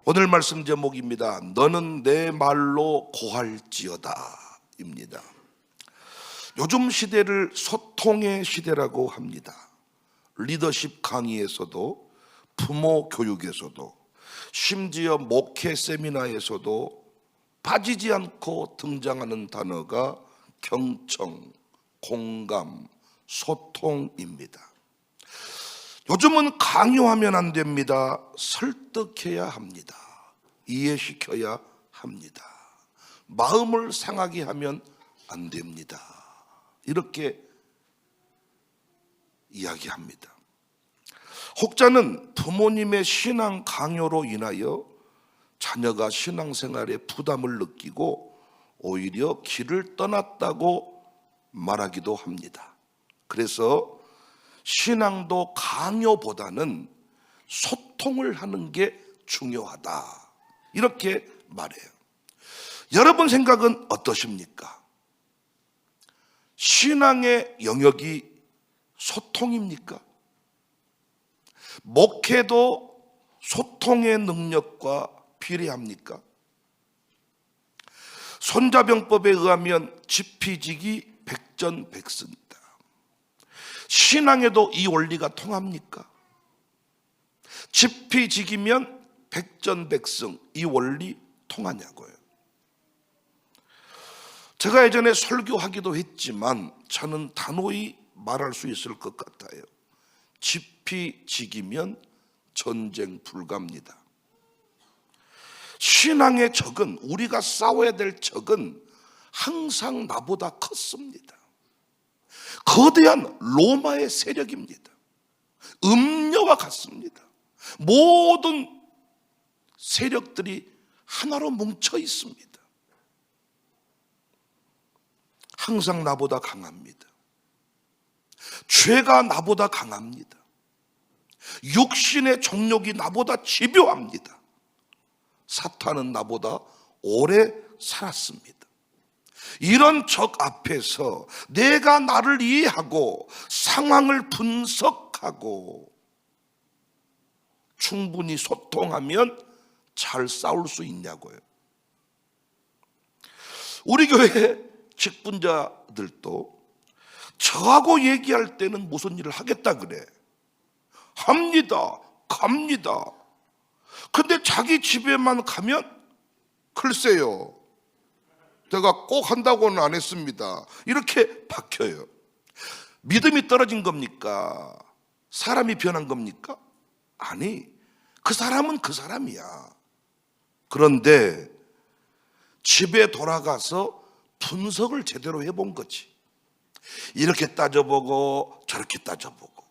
오늘 말씀 제목입니다. 너는 내 말로 고할지어다 입니다. 요즘 시대를 소통의 시대라고 합니다. 리더십 강의에서도, 부모 교육에서도, 심지어 목회 세미나에서도 빠지지 않고 등장하는 단어가 경청, 공감, 소통입니다. 요즘은 강요하면 안 됩니다. 설득해야 합니다. 이해시켜야 합니다. 마음을 상하게 하면 안 됩니다. 이렇게 이야기합니다. 혹자는 부모님의 신앙 강요로 인하여 자녀가 신앙생활에 부담을 느끼고 오히려 길을 떠났다고 말하기도 합니다. 그래서 신앙도 강요보다는 소통을 하는 게 중요하다, 이렇게 말해요. 여러분 생각은 어떠십니까? 신앙의 영역이 소통입니까? 목회도 소통의 능력과 비례합니까? 손자병법에 의하면 지피지기 백전백승이다. 신앙에도 이 원리가 통합니까? 지피지기면 백전백승, 이 원리 통하냐고요. 제가 예전에 설교하기도 했지만 저는 단호히 말할 수 있을 것 같아요. 지피지기면 전쟁 불가입니다. 신앙의 적은, 우리가 싸워야 될 적은 항상 나보다 컸습니다. 거대한 로마의 세력입니다. 음녀와 같습니다. 모든 세력들이 하나로 뭉쳐 있습니다. 항상 나보다 강합니다. 죄가 나보다 강합니다. 육신의 정욕이 나보다 집요합니다. 사탄은 나보다 오래 살았습니다. 이런 적 앞에서 내가 나를 이해하고 상황을 분석하고 충분히 소통하면 잘 싸울 수 있냐고요. 우리 교회 직분자들도 저하고 얘기할 때는 무슨 일을 하겠다 그래. 합니다. 갑니다. 근데 자기 집에만 가면 글쎄요, 제가 꼭 한다고는 안 했습니다. 이렇게 박혀요. 믿음이 떨어진 겁니까? 사람이 변한 겁니까? 아니, 그 사람은 그 사람이야. 그런데 집에 돌아가서 분석을 제대로 해본 거지. 이렇게 따져보고 저렇게 따져보고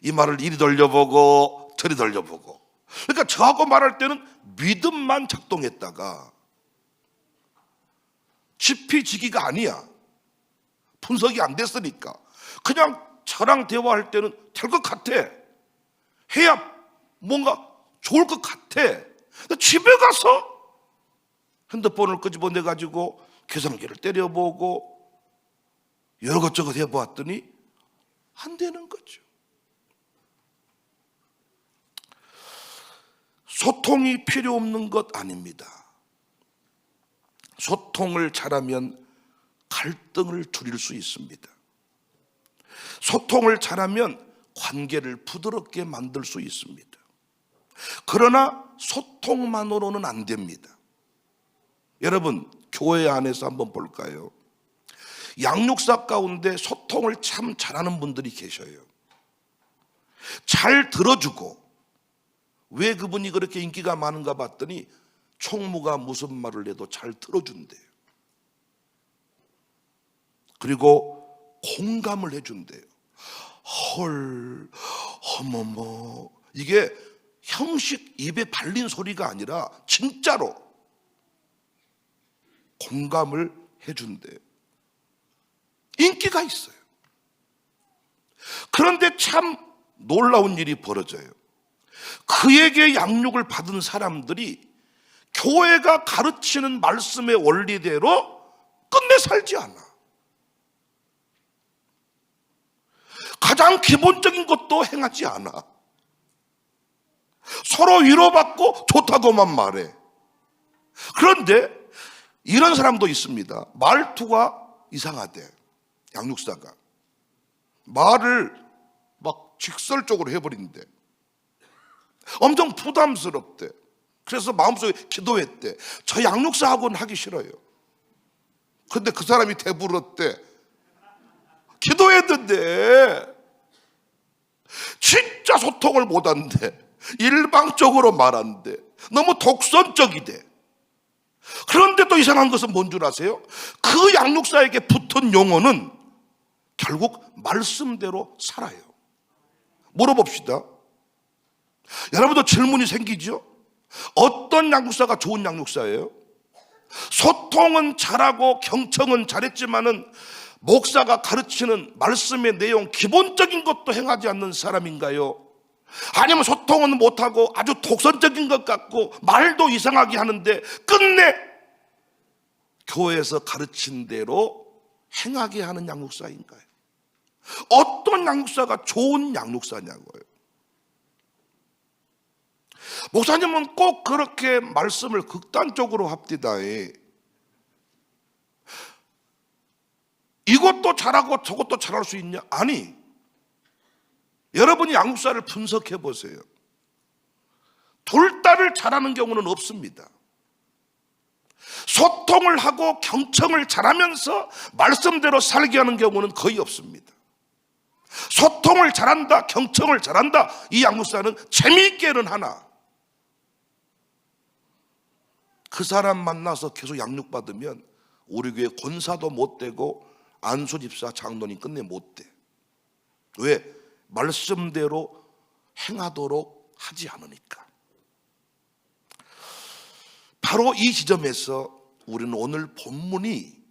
이 말을 이리 돌려보고 저리 돌려보고. 그러니까 저하고 말할 때는 믿음만 작동했다가 지피지기가 아니야. 분석이 안 됐으니까 그냥 저랑 대화할 때는 될 것 같아. 해야 뭔가 좋을 것 같아. 집에 가서 핸드폰을 끄집어내가지고 계산기를 때려보고 여러 것저것 해보았더니 안 되는 거죠. 소통이 필요 없는 것 아닙니다. 소통을 잘하면 갈등을 줄일 수 있습니다. 소통을 잘하면 관계를 부드럽게 만들 수 있습니다. 그러나 소통만으로는 안 됩니다. 여러분, 교회 안에서 한번 볼까요? 양육사 가운데 소통을 참 잘하는 분들이 계셔요. 잘 들어주고, 왜 그분이 그렇게 인기가 많은가 봤더니 총무가 무슨 말을 해도 잘 들어준대요. 그리고 공감을 해준대요. 헐, 어머머. 이게 형식 입에 발린 소리가 아니라 진짜로 공감을 해준대요. 인기가 있어요. 그런데 참 놀라운 일이 벌어져요. 그에게 양육을 받은 사람들이 교회가 가르치는 말씀의 원리대로 끝내 살지 않아. 가장 기본적인 것도 행하지 않아. 서로 위로받고 좋다고만 말해. 그런데 이런 사람도 있습니다. 말투가 이상하대. 양육사가 말을 막 직설적으로 해버린대. 엄청 부담스럽대. 그래서 마음속에 기도했대. 저 양육사하고는 하기 싫어요. 근데 그 사람이 대부렀대. 기도했는데 진짜 소통을 못한대. 일방적으로 말한대. 너무 독선적이대. 그런데 또 이상한 것은 뭔 줄 아세요? 그 양육사에게 붙은 용어는 결국 말씀대로 살아요. 물어봅시다. 여러분도 질문이 생기죠? 어떤 양육사가 좋은 양육사예요? 소통은 잘하고 경청은 잘했지만은 목사가 가르치는 말씀의 내용 기본적인 것도 행하지 않는 사람인가요? 아니면 소통은 못하고 아주 독선적인 것 같고 말도 이상하게 하는데 끝내 교회에서 가르친 대로 행하게 하는 양육사인가요? 어떤 양육사가 좋은 양육사냐고요. 목사님은 꼭 그렇게 말씀을 극단적으로 합디다. 이것도 잘하고 저것도 잘할 수 있냐? 아니, 여러분이 양육사를 분석해 보세요. 둘 다를 잘하는 경우는 없습니다. 소통을 하고 경청을 잘하면서 말씀대로 살게 하는 경우는 거의 없습니다. 소통을 잘한다, 경청을 잘한다, 이 양육사는 재미있게는 하나, 그 사람 만나서 계속 양육받으면 우리 교회 권사도 못 되고 안수집사 장로님 끝내 못 돼. 왜? 말씀대로 행하도록 하지 않으니까. 바로 이 지점에서 우리는 오늘 본문이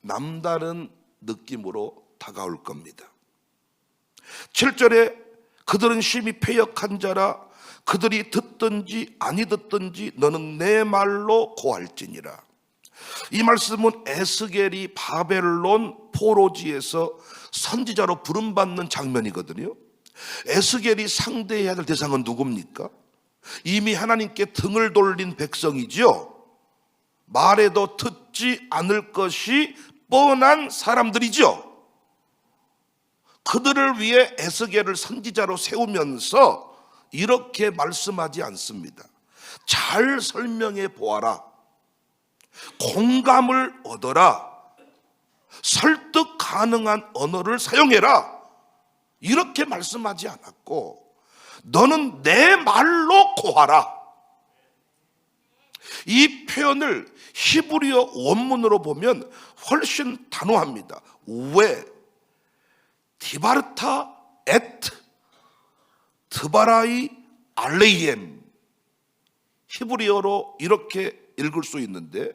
남다른 느낌으로 다가올 겁니다. 7절에 그들은 심히 패역한 자라 그들이 듣든지 아니 듣든지 너는 내 말로 고할지니라. 이 말씀은 에스겔이 바벨론 포로지에서 선지자로 부름받는 장면이거든요. 에스겔이 상대해야 될 대상은 누굽니까? 이미 하나님께 등을 돌린 백성이죠. 말해도 듣지 않을 것이 뻔한 사람들이죠. 그들을 위해 에스겔을 선지자로 세우면서 이렇게 말씀하지 않습니다. 잘 설명해 보아라. 공감을 얻어라. 설득 가능한 언어를 사용해라. 이렇게 말씀하지 않았고, 너는 내 말로 고하라. 이 표현을 히브리어 원문으로 보면 훨씬 단호합니다. 왜? 디바르타 에트 드바라이 알레이엠. 히브리어로 이렇게 읽을 수 있는데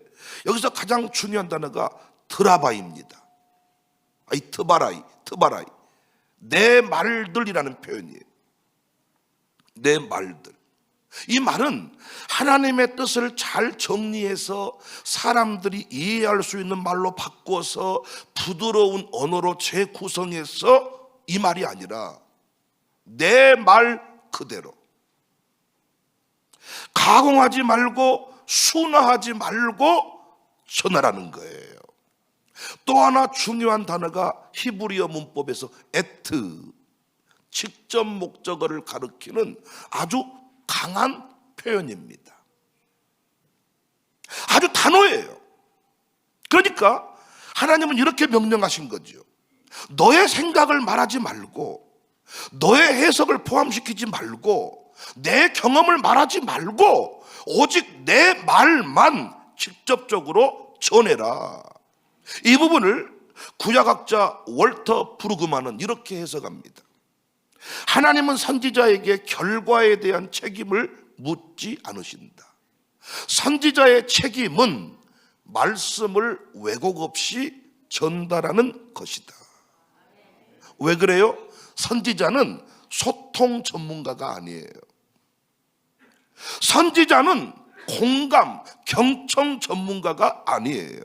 여기서 가장 중요한 단어가 드라바입니다. 이 트바라이. 내 말들이라는 표현이에요. 내 말들. 이 말은 하나님의 뜻을 잘 정리해서 사람들이 이해할 수 있는 말로 바꿔서 부드러운 언어로 재구성해서 이 말이 아니라 내 말 그대로, 가공하지 말고 순화하지 말고 전하라는 거예요. 또 하나 중요한 단어가 히브리어 문법에서 에트, 직접 목적어를 가리키는 아주 강한 표현입니다. 아주 단호해요. 그러니까 하나님은 이렇게 명령하신 거죠. 너의 생각을 말하지 말고, 너의 해석을 포함시키지 말고, 내 경험을 말하지 말고 오직 내 말만 직접적으로 전해라. 이 부분을 구약학자 월터 브루그만은 이렇게 해석합니다. 하나님은 선지자에게 결과에 대한 책임을 묻지 않으신다. 선지자의 책임은 말씀을 왜곡 없이 전달하는 것이다. 왜 그래요? 선지자는 소통 전문가가 아니에요. 선지자는 공감, 경청 전문가가 아니에요.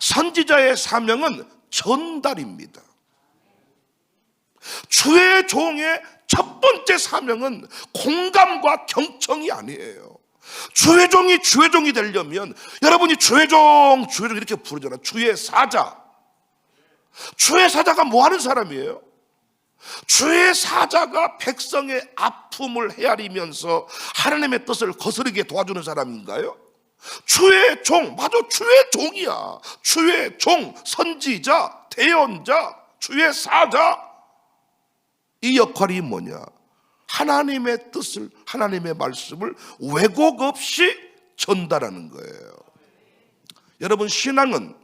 선지자의 사명은 전달입니다. 주의 종의 첫 번째 사명은 공감과 경청이 아니에요. 주의 종이 되려면, 여러분이 주의 종 이렇게 부르잖아요. 주의 사자. 주의 사자가 뭐 하는 사람이에요? 주의 사자가 백성의 아픔을 헤아리면서 하나님의 뜻을 거스르게 도와주는 사람인가요? 주의 종, 맞아, 주의 종이야. 주의 종, 선지자, 대언자, 주의 사자. 이 역할이 뭐냐? 하나님의 뜻을, 하나님의 말씀을 왜곡 없이 전달하는 거예요. 여러분, 신앙은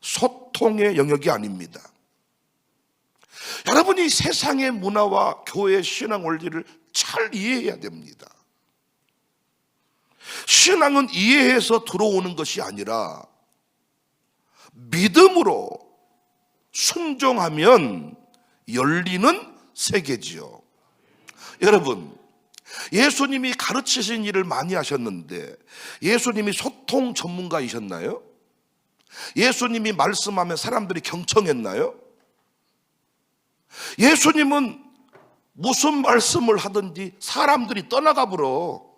소통의 영역이 아닙니다. 여러분이 세상의 문화와 교회의 신앙 원리를 잘 이해해야 됩니다. 신앙은 이해해서 들어오는 것이 아니라 믿음으로 순종하면 열리는 세계지요. 여러분, 예수님이 가르치신 일을 많이 하셨는데 예수님이 소통 전문가이셨나요? 예수님이 말씀하면 사람들이 경청했나요? 예수님은 무슨 말씀을 하든지 사람들이 떠나가 버려.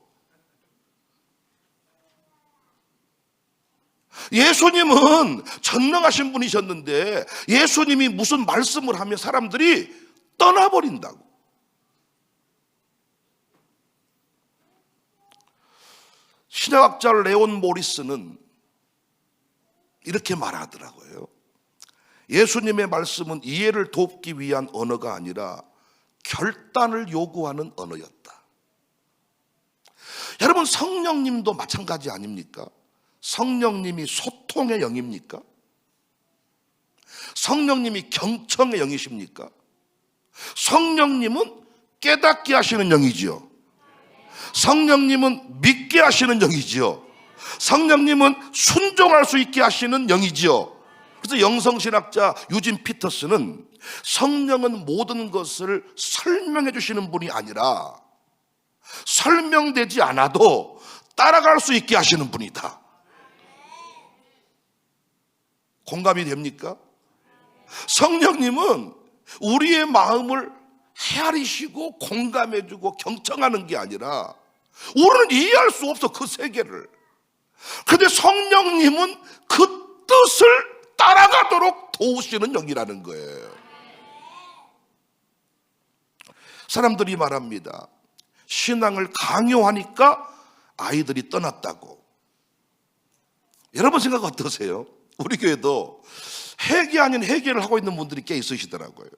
예수님은 전능하신 분이셨는데 예수님이 무슨 말씀을 하면 사람들이 떠나버린다고. 신학자 레온 모리스는 이렇게 말하더라고요. 예수님의 말씀은 이해를 돕기 위한 언어가 아니라 결단을 요구하는 언어였다. 여러분, 성령님도 마찬가지 아닙니까? 성령님이 소통의 영입니까? 성령님이 경청의 영이십니까? 성령님은 깨닫게 하시는 영이지요. 성령님은 믿게 하시는 영이지요. 성령님은 순종할 수 있게 하시는 영이지요. 그래서 영성신학자 유진 피터스는 성령은 모든 것을 설명해 주시는 분이 아니라 설명되지 않아도 따라갈 수 있게 하시는 분이다. 공감이 됩니까? 성령님은 우리의 마음을 헤아리시고 공감해주고 경청하는 게 아니라 우리는 이해할 수 없어, 그 세계를. 그런데 성령님은 그 뜻을 따라가도록 도우시는 영이라는 거예요. 사람들이 말합니다. 신앙을 강요하니까 아이들이 떠났다고. 여러분 생각 어떠세요? 우리 교회도 회개 아닌 회개를 하고 있는 분들이 꽤 있으시더라고요.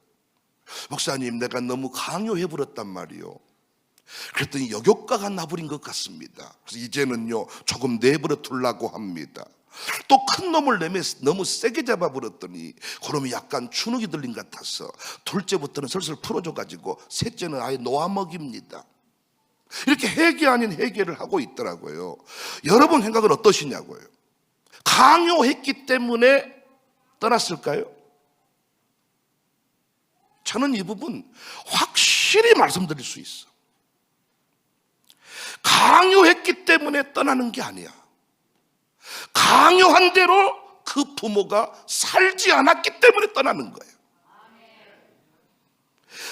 목사님, 내가 너무 강요해버렸단 말이요. 그랬더니 역효과가 나버린 것 같습니다. 그래서 이제는요 조금 내버려 두려고 합니다. 또 큰 놈을 너무 세게 잡아버렸더니 그놈이 약간 주눅이 들린 것 같아서 둘째부터는 슬슬 풀어줘가지고 셋째는 아예 놓아먹입니다. 이렇게 회개 아닌 회개를 하고 있더라고요. 여러분 생각은 어떠시냐고요? 강요했기 때문에 떠났을까요? 저는 이 부분 확실히 말씀드릴 수 있어. 강요했기 때문에 떠나는 게 아니야. 강요한 대로 그 부모가 살지 않았기 때문에 떠나는 거예요.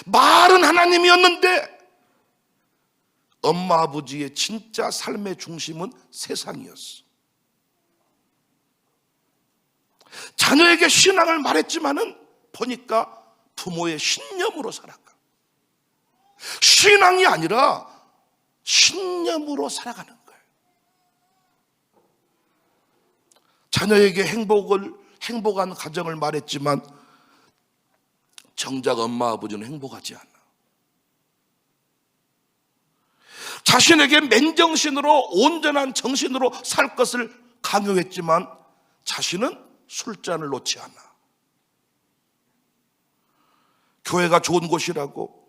말은 하나님이었는데 엄마 아버지의 진짜 삶의 중심은 세상이었어. 자녀에게 신앙을 말했지만은 보니까 부모의 신념으로 살아가. 신앙이 아니라 신념으로 살아가는 거예요. 자녀에게 행복한 가정을 말했지만 정작 엄마 아버지는 행복하지 않아. 자신에게 맨정신으로 온전한 정신으로 살 것을 강요했지만 자신은 술잔을 놓지 않아. 교회가 좋은 곳이라고,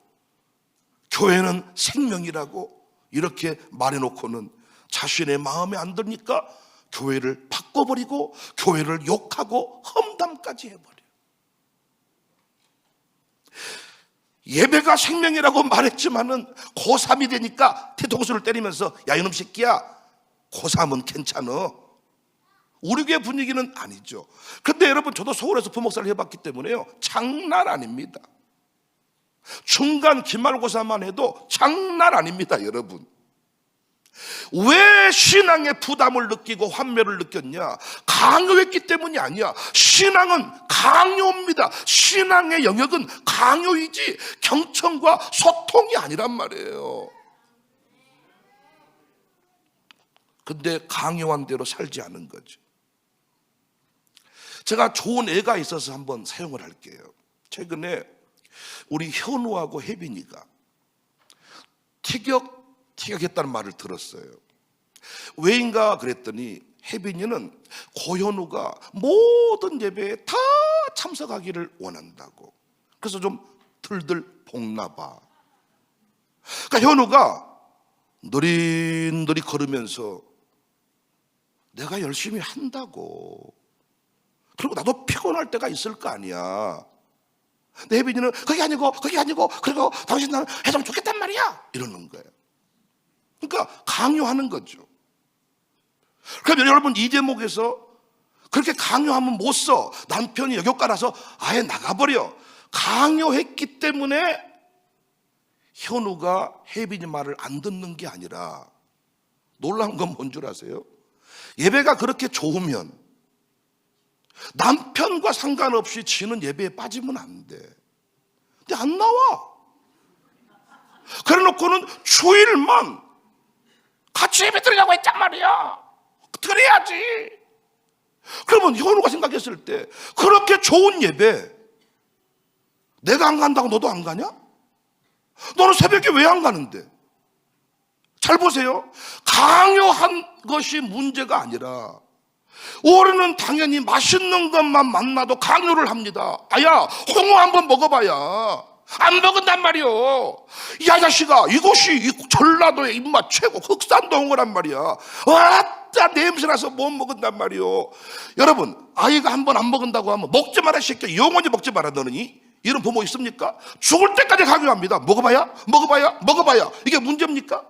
교회는 생명이라고 이렇게 말해놓고는 자신의 마음에 안 드니까 교회를 바꿔버리고 교회를 욕하고 험담까지 해버려. 예배가 생명이라고 말했지만은 고3이 되니까 뒤통수를 때리면서 야 이놈 새끼야, 고3은 괜찮아. 우리 교회 분위기는 아니죠. 근데 여러분, 저도 서울에서 부목사를 해봤기 때문에요, 장난 아닙니다. 중간 기말고사만 해도 장난 아닙니다, 여러분. 왜 신앙의 부담을 느끼고 환멸을 느꼈냐? 강요했기 때문이 아니야. 신앙은 강요입니다. 신앙의 영역은 강요이지 경청과 소통이 아니란 말이에요. 근데 강요한 대로 살지 않은 거죠. 제가 좋은 애가 있어서 한번 사용을 할게요. 최근에 우리 현우하고 혜빈이가 티격했다는 말을 들었어요. 왜인가 그랬더니 혜빈이는 고현우가 모든 예배에 다 참석하기를 원한다고. 그래서 좀 들들 볶나 봐. 그러니까 현우가 느릿느릿 걸으면서 내가 열심히 한다고. 그리고 나도 피곤할 때가 있을 거 아니야. 근데 혜빈이는 그게 아니고 그리고 당신 나는 해주면 좋겠단 말이야 이러는 거예요. 그러니까 강요하는 거죠. 그러면 여러분 이 제목에서 그렇게 강요하면 못 써. 남편이 여교과라서 아예 나가버려. 강요했기 때문에 현우가 혜빈이 말을 안 듣는 게 아니라 놀라운 건 뭔 줄 아세요? 예배가 그렇게 좋으면 남편과 상관없이 지는 예배에 빠지면 안 돼. 근데 안 나와. 그래 놓고는 주일만 같이 예배 드리라고 했단 말이야. 드려야지. 그러면 현우가 생각했을 때 그렇게 좋은 예배 내가 안 간다고 너도 안 가냐? 너는 새벽에 왜 안 가는데? 잘 보세요. 강요한 것이 문제가 아니라 우리는 당연히 맛있는 것만 만나도 강요를 합니다. 아야, 홍어 한번 먹어봐야. 안 먹은단 말이요. 야, 자식아, 이것이 전라도의 입맛 최고 흑산도 홍어란 말이야. 왔다 냄새나서 못 먹은단 말이요. 여러분, 아이가 한번 안 먹은다고 하면 먹지 마라 새끼야. 영원히 먹지 마라 너는. 이런 부모 있습니까? 죽을 때까지 강요합니다. 먹어봐야. 이게 문제입니까?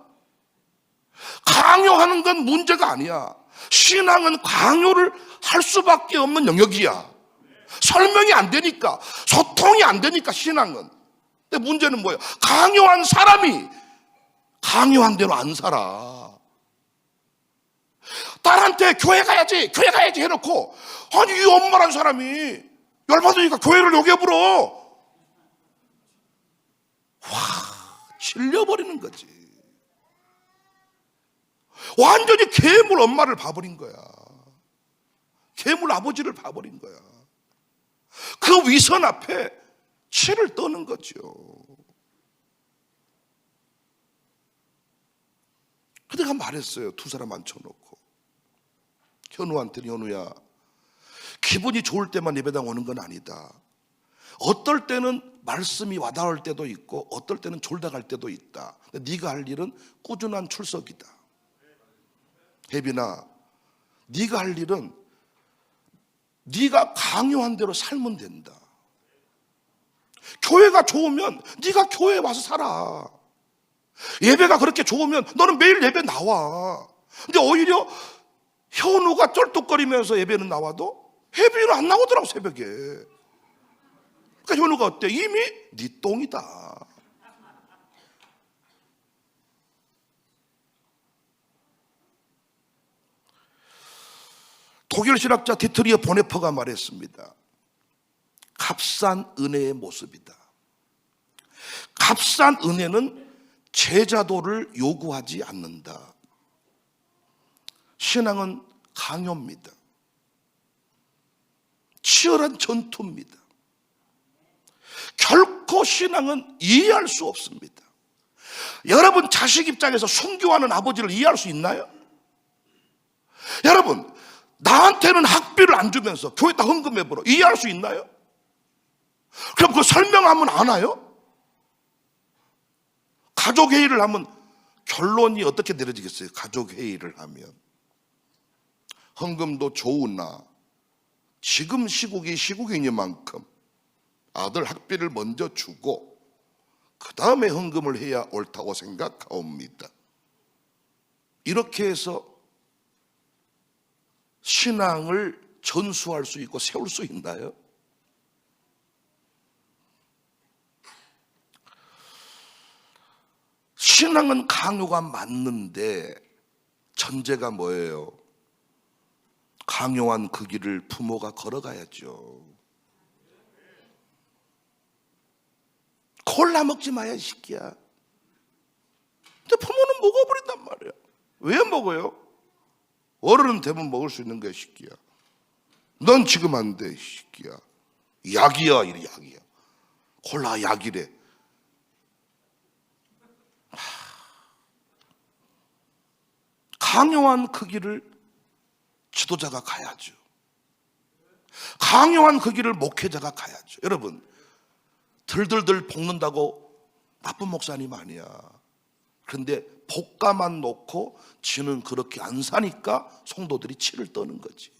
강요하는 건 문제가 아니야. 신앙은 강요를 할 수밖에 없는 영역이야. 설명이 안 되니까, 소통이 안 되니까 신앙은. 근데 문제는 뭐예요? 강요한 사람이 강요한 대로 안 살아. 딸한테 교회 가야지 해놓고, 아니 이 엄마란 사람이 열받으니까 교회를 욕해불어. 질려버리는 거지. 완전히 괴물 엄마를 봐버린 거야. 괴물 아버지를 봐버린 거야. 그 위선 앞에 치를 떠는 거죠. 그때 내가 말했어요. 두 사람 앉혀놓고. 현우한테는 현우야, 기분이 좋을 때만 예배당 오는 건 아니다. 어떨 때는 말씀이 와닿을 때도 있고 어떨 때는 졸다 갈 때도 있다. 네가 할 일은 꾸준한 출석이다. 혜빈아, 네가 할 일은 네가 강요한 대로 살면 된다. 교회가 좋으면 네가 교회에 와서 살아. 예배가 그렇게 좋으면 너는 매일 예배 나와. 근데 오히려 현우가 쩔뚝거리면서 예배는 나와도 혜빈이는 안 나오더라고 새벽에. 그러니까 현우가 어때? 이미 네 똥이다. 독일 신학자 디트리히 보네퍼가 말했습니다. 값싼 은혜의 모습이다. 값싼 은혜는 제자도를 요구하지 않는다. 신앙은 강요입니다. 치열한 전투입니다. 결코 신앙은 이해할 수 없습니다. 여러분 자식 입장에서 순교하는 아버지를 이해할 수 있나요? 여러분 나한테는 학비를 안 주면서 교회에다 헌금해보라 이해할 수 있나요? 그럼 그거 설명하면 아나요? 가족회의를 하면 결론이 어떻게 내려지겠어요? 가족회의를 하면 헌금도 좋으나 지금 시국이 시국이니만큼 아들 학비를 먼저 주고 그 다음에 헌금을 해야 옳다고 생각하옵니다. 이렇게 해서 신앙을 전수할 수 있고 세울 수 있나요? 신앙은 강요가 맞는데 전제가 뭐예요? 강요한 그 길을 부모가 걸어가야죠. 콜라 먹지 마야 이 새끼야. 근데 부모는 먹어버린단 말이야. 왜 먹어요? 어른은 대부분 먹을 수 있는 거야, 이 새끼야. 넌 지금 안 돼, 이 새끼야. 약이야, 이래, 약이야. 콜라 약이래. 강요한 그 길을 지도자가 가야죠. 강요한 그 길을 목회자가 가야죠. 여러분, 들들들 볶는다고 나쁜 목사님 아니야. 그런데 볶아만 놓고 지는 그렇게 안 사니까 성도들이 치를 떠는 거지.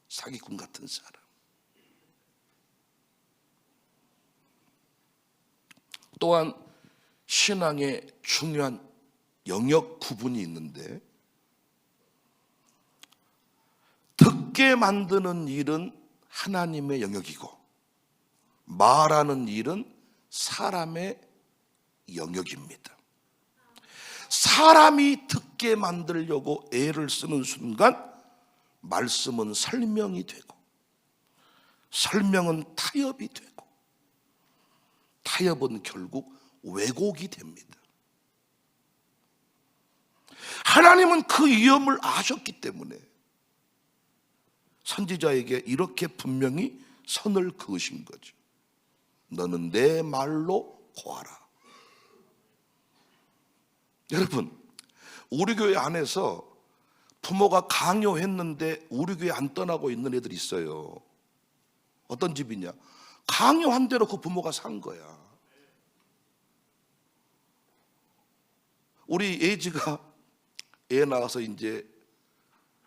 사기꾼 같은 사람. 또한 신앙의 중요한 영역 구분이 있는데, 듣게 만드는 일은 하나님의 영역이고 말하는 일은 사람의 영역입니다. 사람이 듣게 만들려고 애를 쓰는 순간 말씀은 설명이 되고 설명은 타협이 되고 타협은 결국 왜곡이 됩니다. 하나님은 그 위험을 아셨기 때문에 선지자에게 이렇게 분명히 선을 그으신 거죠. 너는 내 말로 고하라. 여러분, 우리 교회 안에서 부모가 강요했는데 우리 교회 안 떠나고 있는 애들이 있어요. 어떤 집이냐? 강요한 대로 그 부모가 산 거야. 우리 애지가 애 낳아서 이제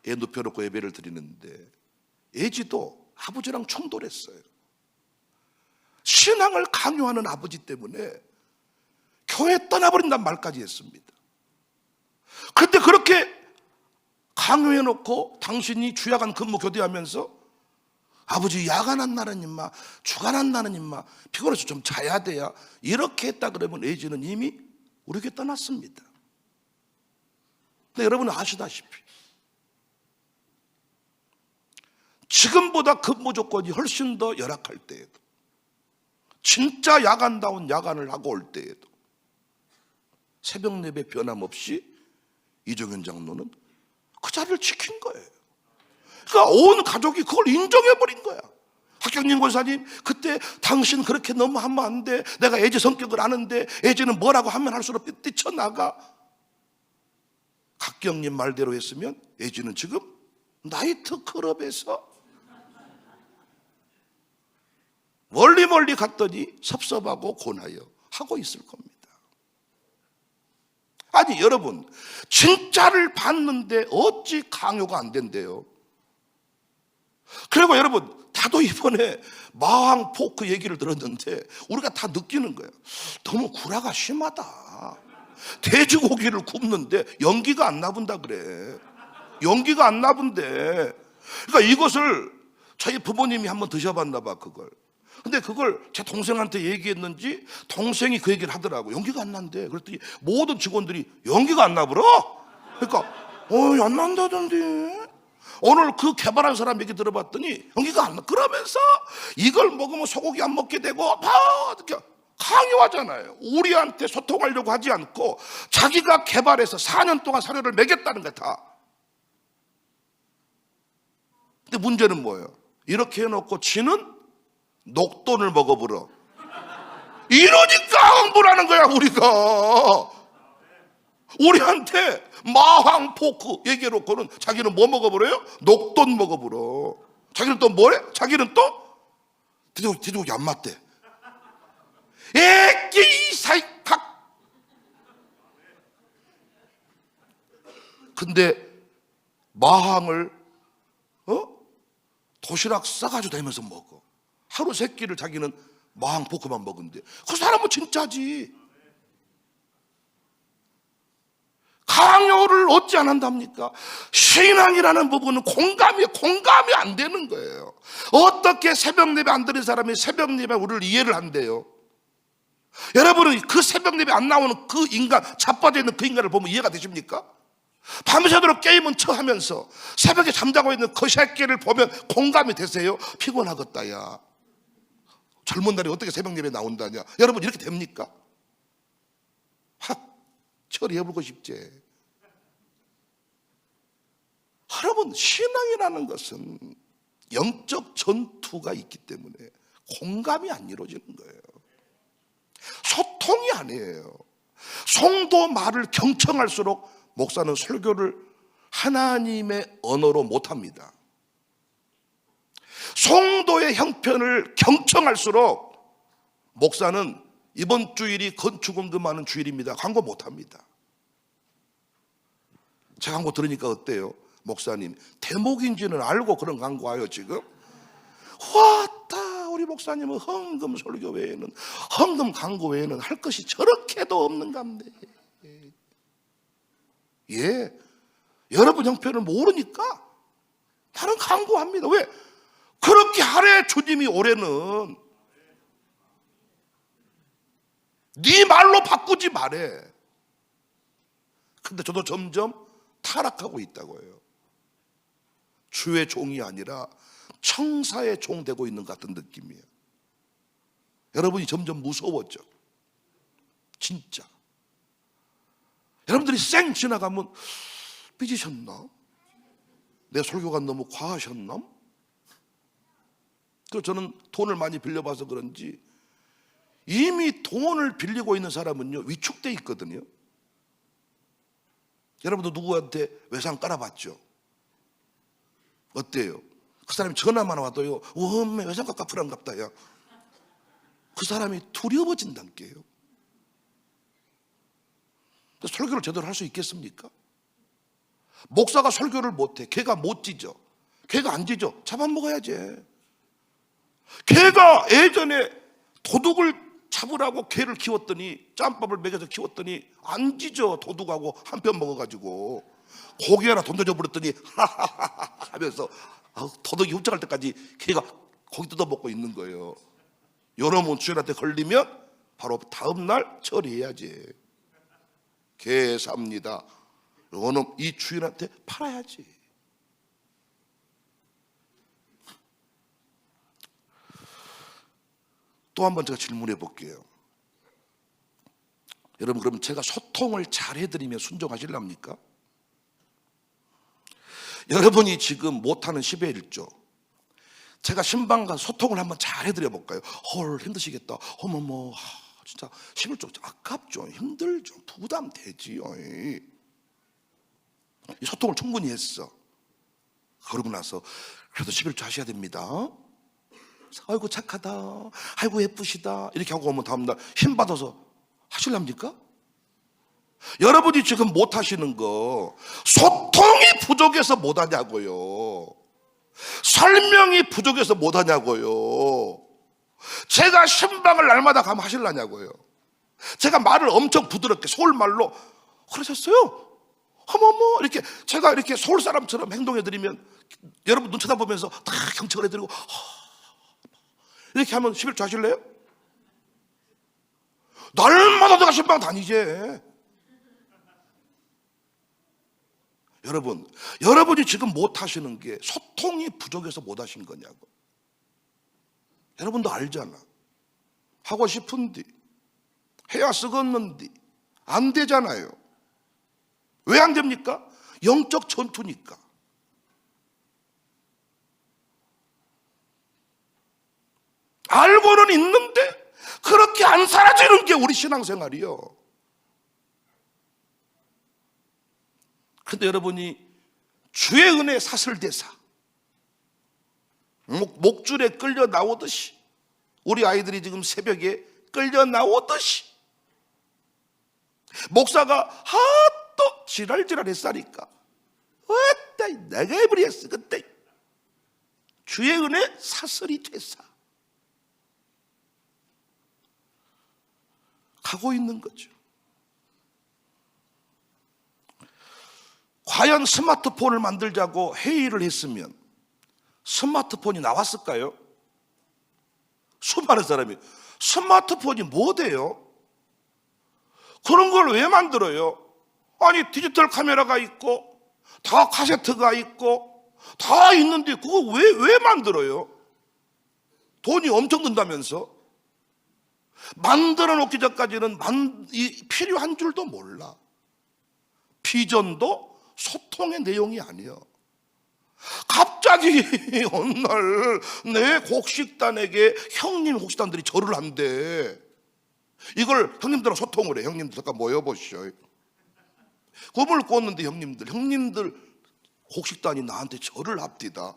애 눕혀놓고 예배를 드리는데 애지도 아버지랑 충돌했어요. 신앙을 강요하는 아버지 때문에 교회 떠나버린단 말까지 했습니다. 그런데 그렇게 강요해놓고 당신이 주야간 근무 교대하면서 아버지 야간한 날은 임마, 주간한 날은 임마, 피곤해서 좀 자야 돼야, 이렇게 했다 그러면 애지는 이미 우리 교회 떠났습니다. 근데 여러분은 아시다시피 지금보다 근무 조건이 훨씬 더 열악할 때에도, 진짜 야간다운 야간을 하고 올 때에도 새벽 예배 변함없이 이종현 장로는 그 자리를 지킨 거예요. 그러니까 온 가족이 그걸 인정해버린 거야. 학경림 권사님, 그때 당신 그렇게 너무 하면 안 돼. 내가 애지 성격을 아는데 애지는 뭐라고 하면 할수록 뛰쳐나가. 각경님 말대로 했으면 애지는 지금 나이트 클럽에서 멀리 갔더니 섭섭하고 고나여 하고 있을 겁니다. 아니 여러분, 진짜를 봤는데 어찌 강요가 안 된대요? 그리고 여러분, 나도 이번에 마왕 포크 얘기를 들었는데 우리가 다 느끼는 거예요. 너무 구라가 심하다. 돼지고기를 굽는데 연기가 안 나분다 그래. 연기가 안 나분대. 그러니까 이것을 저희 부모님이 한번 드셔봤나 봐, 그걸. 근데 그걸 제 동생한테 얘기했는지 동생이 그 얘기를 하더라고. 연기가 안 난대. 그랬더니 모든 직원들이 연기가 안 나불어? 그러니까 안 난다던데. 오늘 그 개발한 사람 얘기 들어봤더니 연기가 안 나. 그러면서 이걸 먹으면 소고기 안 먹게 되고 막 이렇게 강요하잖아요. 우리한테 소통하려고 하지 않고 자기가 개발해서 4년 동안 사료를 먹였다는 거야, 다. 근데 문제는 뭐예요? 이렇게 해놓고 지는 녹돈을 먹어버려. 이러니까 흥분하는 거야, 우리가. 우리한테 마왕 포크 얘기해놓고는 자기는 뭐 먹어버려요? 녹돈 먹어버려. 자기는 또 뭐래? 자기는 또 돼지고기 안 맞대. 애기 사이칵. 근데 마왕을 도시락 싸가지고 다니면서 먹어. 하루 세 끼를 자기는 마왕 포크만 먹은데 그 사람은 진짜지. 강요를 어찌 안 한답니까? 신앙이라는 부분은 공감이 안 되는 거예요. 어떻게 새벽 예배 안 드린 사람이 새벽 예배 우리를 이해를 한대요? 여러분은 그 새벽 예배 안 나오는 그 인간, 자빠져 있는 그 인간을 보면 이해가 되십니까? 밤새도록 게임은 쳐하면서 새벽에 잠자고 있는 그 새끼를 보면 공감이 되세요? 피곤하겠다 야, 젊은 날이 어떻게 새벽 예배 나온다냐. 여러분 이렇게 됩니까? 확 처리해보고 싶지. 여러분, 신앙이라는 것은 영적 전투가 있기 때문에 공감이 안 이루어지는 거예요. 소통이 아니에요. 성도 말을 경청할수록 목사는 설교를 하나님의 언어로 못합니다. 성도의 형편을 경청할수록 목사는 이번 주일이 건축원금하는 주일입니다. 광고 못합니다. 제 광고 들으니까 어때요? 목사님, 대목인지는 알고 그런 광고 와요 지금? 왔다, 우리 목사님은 헌금 설교 외에는, 헌금 광고 외에는 할 것이 저렇게도 없는갑네. 예, 여러분 형편을 모르니까 나는 광고합니다. 왜? 그렇게 하래 주님이 올해는. 네 말로 바꾸지 말해. 근데 저도 점점 타락하고 있다고요. 주의 종이 아니라 청사의 종 되고 있는 것 같은 느낌이에요. 여러분이 점점 무서워져. 진짜. 여러분들이 쌩 지나가면 삐지셨나? 내 설교가 너무 과하셨나? 그래서 저는 돈을 많이 빌려봐서 그런지 이미 돈을 빌리고 있는 사람은요 위축돼 있거든요. 여러분도 누구한테 외상 깔아봤죠? 어때요? 그 사람이 전화만 와도요, 엄마 외상값 갚으란갑다 야. 그 사람이 두려워진다니까요. 설교를 제대로 할 수 있겠습니까? 목사가 설교를 못해. 개가 못 짖어. 개가 안 짖어. 잡아먹어야지. 개가 예전에 도둑을 잡으라고 개를 키웠더니, 짬밥을 먹여서 키웠더니 안 짖어. 도둑하고 한 편 먹어가지고 고기 하나 던져줘 버렸더니 하하하 하면서 도둑이 훔쳐갈 때까지 개가 고기 뜯어먹고 있는 거예요. 요놈은 주인한테 걸리면 바로 다음날 처리해야지. 개 삽니다. 요놈 이 주인한테 팔아야지. 또 한 번 제가 질문해 볼게요. 여러분, 그러면 제가 소통을 잘 해드리면 순종하실랍니까? 여러분이 지금 못하는 10의 1조, 제가 신방과 소통을 한번 잘 해드려 볼까요? 헐, 힘드시겠다. 어머머, 진짜 11조 아깝죠. 힘들죠. 부담되지요. 이 소통을 충분히 했어. 그러고 나서 그래도 11조 하셔야 됩니다. 아이고 착하다, 아이고 예쁘시다 이렇게 하고 오면 다음날 힘 받아서 하실랍니까? 여러분이 지금 못 하시는 거 소통이 부족해서 못 하냐고요. 설명이 부족해서 못 하냐고요. 제가 신방을 날마다 가면 하실라냐고요. 제가 말을 엄청 부드럽게 서울말로 그러셨어요? 어머머 이렇게 제가 이렇게 서울 사람처럼 행동해드리면 여러분 눈 쳐다보면서 다 경청을 해드리고 이렇게 하면 11조 하실래요? 날마다 내가 신방 다니지. 여러분, 여러분이 지금 못 하시는 게 소통이 부족해서 못 하신 거냐고. 여러분도 알잖아. 하고 싶은데 해야 쓰겠는데 안 되잖아요. 왜 안 됩니까? 영적 전투니까. 알고는 있는데 그렇게 안 사라지는 게 우리 신앙생활이요. 근데 여러분이 주의 은혜 사슬대사, 목줄에 끌려 나오듯이, 우리 아이들이 지금 새벽에 끌려 나오듯이 목사가 또 지랄지랄 했으니까 왔다 내가 해버렸어. 그때 주의 은혜 사슬이 됐어. 가고 있는 거죠. 과연 스마트폰을 만들자고 회의를 했으면 스마트폰이 나왔을까요? 수많은 사람이 스마트폰이 뭐 돼요? 그런 걸 왜 만들어요? 아니, 디지털 카메라가 있고 다 카세트가 있고 다 있는데 그거 왜 만들어요? 돈이 엄청 든다면서? 만들어 놓기 전까지는 필요한 줄도 몰라. 비전도 소통의 내용이 아니에요. 갑자기 어느 날 내 곡식단에게 형님 곡식단들이 절을 한대. 이걸 형님들하고 소통을 해. 형님들 잠깐 모여보시오. 꿈을 꿨는데 형님들 곡식단이 나한테 절을 합디다.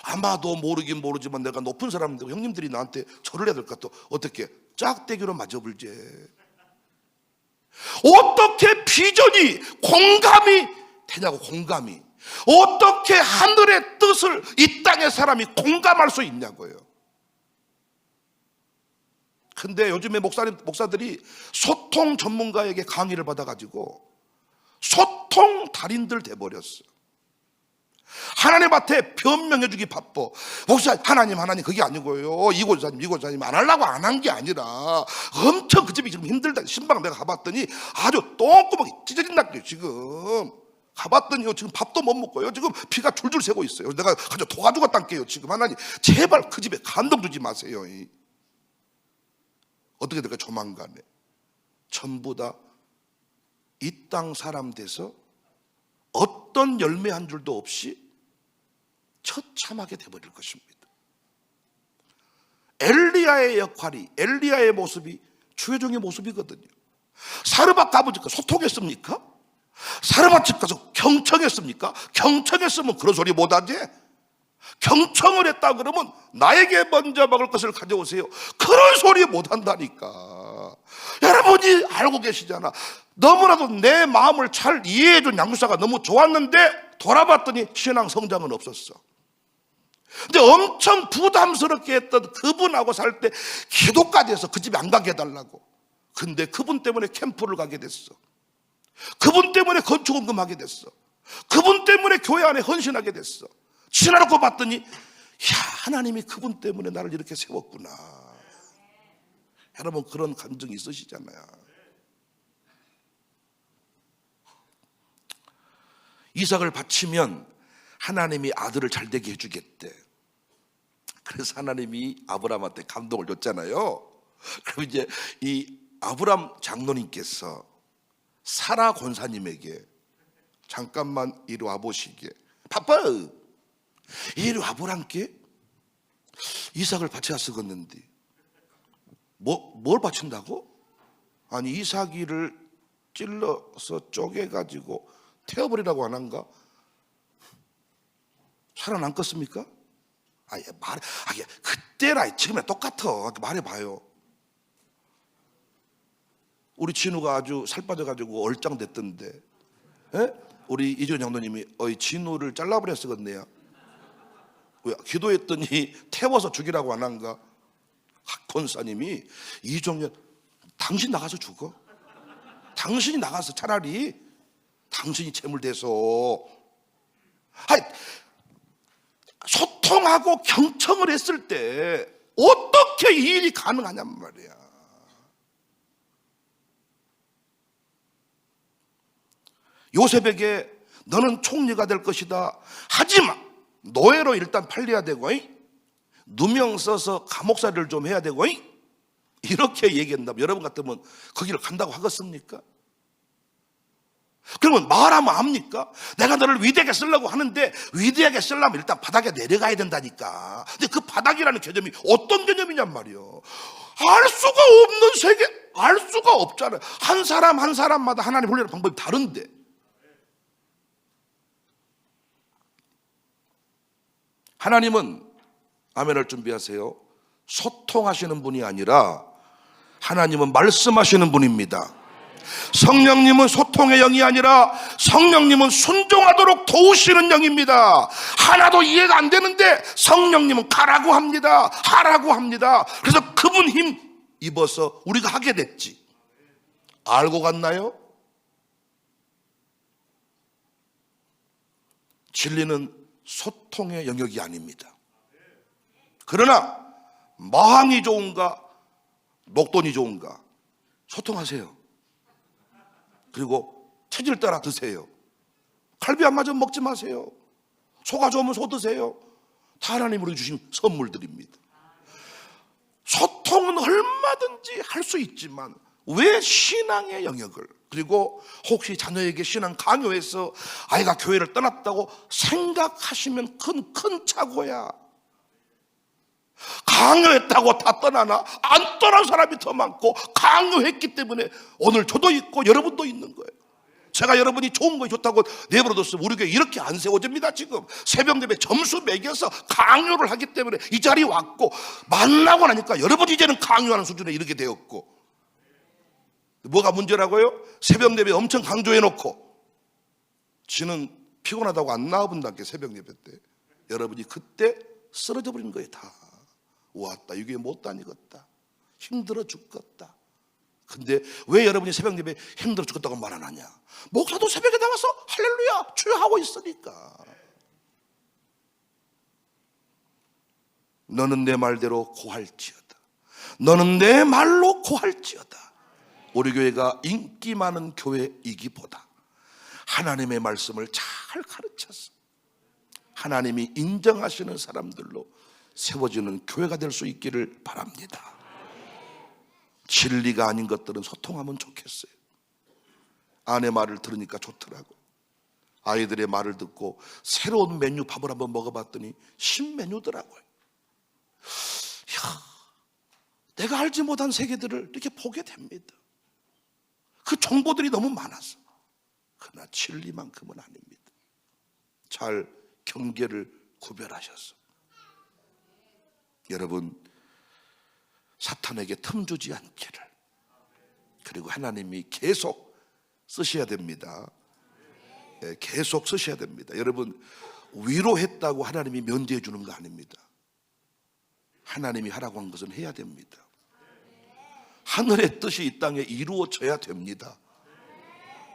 아마도 모르긴 모르지만 내가 높은 사람인데 형님들이 나한테 절을 해야 될 것 같아. 어떻게? 짝대기로 맞아불제. 어떻게 비전이 공감이 되냐고. 공감이 어떻게 하늘의 뜻을 이 땅의 사람이 공감할 수 있냐고요. 근데 요즘에 목사들이 소통 전문가에게 강의를 받아가지고 소통 달인들 돼버렸어. 하나님 앞에 변명해주기 바빠. 목사 하나님 그게 아니고요. 이고사님 안 하려고 안 한 게 아니라 엄청 그 집이 지금 힘들다. 신방 내가 가봤더니 아주 똥구멍이 찢어진다고요. 지금 가봤더니요 지금 밥도 못 먹고요. 지금 피가 줄줄 새고 있어요. 내가 가서 도와주겠다니까요. 지금 하나님 제발 그 집에 감동 주지 마세요. 어떻게 될까? 조만간에 전부 다 이 땅 사람 돼서 어떤 열매 한 줄도 없이 처참하게 돼버릴 것입니다. 엘리야의 역할이, 엘리야의 모습이 주의종의 모습이거든요. 사르밧 가보니까 소통했습니까? 사르밧 집 가서 경청했습니까? 경청했으면 그런 소리 못하지. 경청을 했다 그러면 나에게 먼저 먹을 것을 가져오세요. 그런 소리 못한다니까. 여러분이 알고 계시잖아. 너무나도 내 마음을 잘 이해해준 양육사가 너무 좋았는데 돌아봤더니 신앙 성장은 없었어. 근데 엄청 부담스럽게 했던 그분하고 살 때 기도까지 해서 그 집에 안 가게 해달라고. 근데 그분 때문에 캠프를 가게 됐어. 그분 때문에 건축원금 하게 됐어. 그분 때문에 교회 안에 헌신하게 됐어. 지나놓고 봤더니 야, 하나님이 그분 때문에 나를 이렇게 세웠구나. 여러분 그런 감정이 있으시잖아요. 이삭을 바치면 하나님이 아들을 잘되게 해주겠대. 그래서 하나님이 아브라함한테 감동을 줬잖아요. 그럼 이제 이 아브라함 장로님께서 사라 권사님에게 잠깐만 이리 와보시게. 바빠. 이리 와보란께. 이삭을 바쳐야 쓰겠는데 뭘 바친다고? 아니 이삭이를 찔러서 쪼개가지고 태워버리라고 안 한가? 살아남겠습니까? 그때라 지금이랑 똑같아. 말해봐요. 우리 진우가 아주 살 빠져가지고 얼짱됐던데, 에? 우리 이준 장로님이 진우를 잘라버려 쓰겠네요. 왜? 기도했더니 태워서 죽이라고 안 한가? 권사님이 이종현 당신 나가서 죽어. 당신이 나가서 차라리 당신이 재물돼서 소통하고 경청을 했을 때 어떻게 이 일이 가능하냔 말이야. 요셉에게 너는 총리가 될 것이다. 하지만 노예로 일단 팔려야 되고 누명 써서 감옥살이를 좀 해야 되고 이렇게 얘기한다면 여러분 같으면 그 길을 간다고 하겠습니까? 그러면 말하면 압니까? 내가 너를 위대하게 쓰려고 하는데 위대하게 쓰려면 일단 바닥에 내려가야 된다니까. 근데 그 바닥이라는 개념이 어떤 개념이냔 말이에요. 알 수가 없는 세계, 알 수가 없잖아요. 한 사람 한 사람마다 하나님 훈련의 방법이 다른데. 하나님은 아멘을 준비하세요. 소통하시는 분이 아니라 하나님은 말씀하시는 분입니다. 성령님은 소통의 영이 아니라 성령님은 순종하도록 도우시는 영입니다. 하나도 이해가 안 되는데 성령님은 가라고 합니다. 하라고 합니다. 그래서 그분 힘 입어서 우리가 하게 됐지. 알고 갔나요? 진리는 소통의 영역이 아닙니다. 그러나 마음이 좋은가 목돈이 좋은가? 소통하세요. 그리고 체질 따라 드세요. 갈비 안 맞으면 먹지 마세요. 소가 좋으면 소 드세요. 다 하나님으로 주신 선물들입니다. 소통은 얼마든지 할 수 있지만 왜 신앙의 영역을, 그리고 혹시 자녀에게 신앙 강요해서 아이가 교회를 떠났다고 생각하시면 큰 착오야. 강요했다고 다 떠나나? 안 떠난 사람이 더 많고, 강요했기 때문에 오늘 저도 있고 여러분도 있는 거예요. 제가 여러분이 좋은 거 좋다고 내버려뒀으면 우리 교회 이렇게 안 세워집니다. 지금 새벽예배 점수 매겨서 강요를 하기 때문에 이 자리에 왔고, 만나고 나니까 여러분이 이제는 강요하는 수준에 이르게 되었고. 뭐가 문제라고요? 새벽예배 엄청 강조해놓고 지는 피곤하다고 안 나와본다게 새벽예배 때 여러분이 그때 쓰러져 버리는 거예요. 다 왔다, 이게 못 다니겠다, 힘들어 죽겠다. 근데 왜 여러분이 새벽 예배 힘들어 죽겠다고 말 안 하냐? 목사도 새벽에 나와서 할렐루야 주여 하고 있으니까. 너는 내 말대로 고할지어다. 너는 내 말로 고할지어다. 우리 교회가 인기 많은 교회이기보다 하나님의 말씀을 잘 가르쳐서 하나님이 인정하시는 사람들로 세워지는 교회가 될 수 있기를 바랍니다. 진리가 아닌 것들은 소통하면 좋겠어요. 아내 말을 들으니까 좋더라고. 아이들의 말을 듣고 새로운 메뉴 밥을 한번 먹어봤더니 신메뉴더라고요. 내가 알지 못한 세계들을 이렇게 보게 됩니다. 그 정보들이 너무 많아서. 그러나 진리만큼은 아닙니다. 잘 경계를 구별하셔서 여러분, 사탄에게 틈 주지 않기를, 그리고 하나님이 계속 쓰셔야 됩니다. 계속 쓰셔야 됩니다. 여러분, 위로했다고 하나님이 면제해 주는 거 아닙니다. 하나님이 하라고 한 것은 해야 됩니다. 하늘의 뜻이 이 땅에 이루어져야 됩니다.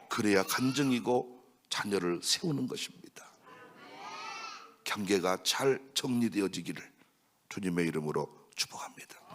그래야 간증이고 자녀를 세우는 것입니다. 경계가 잘 정리되어지기를 주님의 이름으로 축복합니다.